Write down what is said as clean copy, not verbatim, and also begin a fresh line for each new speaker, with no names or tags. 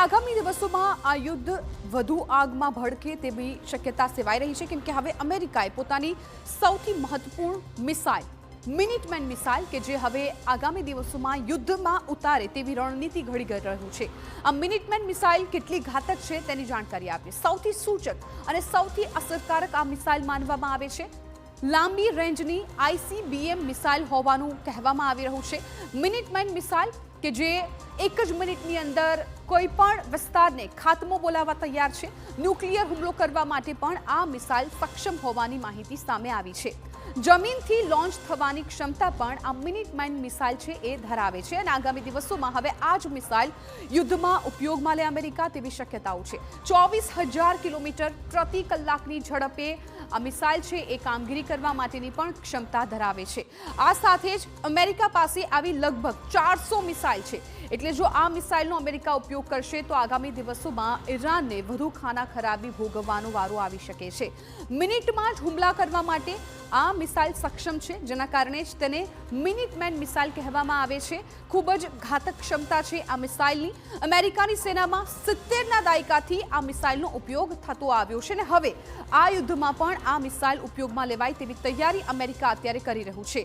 આગામી દિવસોમાં આ યુદ્ધ વધુ આગમાં ભડકે તેવી શક્યતા સેવાઈ રહી છે, કેમ કે હવે અમેરિકાએ પોતાની સૌથી મહત્વપૂર્ણ મિસાઇલ મિનિટમેન મિસાઇલ કે જે હવે આગામી દિવસોમાં યુદ્ધમાં ઉતારે તેવી રણનીતિ ઘડી કરી રહ્યું છે। આ મિનિટમેન મિસાઇલ કેટલી ઘાતક છે તેની જાણકારી આપીએ। સૌથી સૂચક અને સૌથી અસરકારક આ મિસાઇલ માનવામાં આવે છે। લાંબી રેન્જની ICBM મિસાઇલ હોવાનું કહેવામાં આવી રહ્યું છે। મિનિટમેન મિસાઇલ કે જે એક જ મિનિટની અંદર કોઈ પણ વિસ્તારને ખાત્મો બોલાવવા તૈયાર છે। ન્યુક્લિયર હુમલો કરવા માટે પણ આ મિસાઇલ સક્ષમ હોવાની માહિતી સામે આવી છે। જમીનથી લોન્ચ થવાની ક્ષમતા પણ આ મિનિટમેન મિસાઇલ છે એ ધરાવે છે અને આગામી દિવસોમાં હવે આ જ મિસાઇલ યુદ્ધમાં ઉપયોગમાં લે અમેરિકા તેવી શક્યતાઓ છે। 24,000 કિલોમીટર પ્રતિ કલાકની ઝડપે આ મિસાઇલ છે એ કામગીરી કરવા માટેની પણ ક્ષમતા ધરાવે છે। આ સાથે જ અમેરિકા પાસે આવી લગભગ 400 મિસાઇલ છે, એટલે જો આ મિસાઇલનો અમેરિકા ઉપયોગ કરશે તો આગામી દિવસોમાં ઈરાનને વધુ ખાના ખરાબી ભોગવવાનો વારો આવી શકે છે। મિનિટમાં જ હુમલા કરવા માટે આ મિસાઇલ સક્ષમ છે, જેના કારણે જ તેને મિનિટમેન મિસાઇલ કહેવામાં આવે છે। ખૂબ જ ઘાતક ક્ષમતા છે આ મિસાઇલની। અમેરિકાની સેનામાં 70ના દાયકાથી આ મિસાઇલનો ઉપયોગ થતો આવ્યો છે અને હવે આ યુદ્ધમાં પણ આ મિસાઇલ ઉપયોગમાં લેવાય તેવી તૈયારી અમેરિકા અત્યારે કરી રહ્યું છે।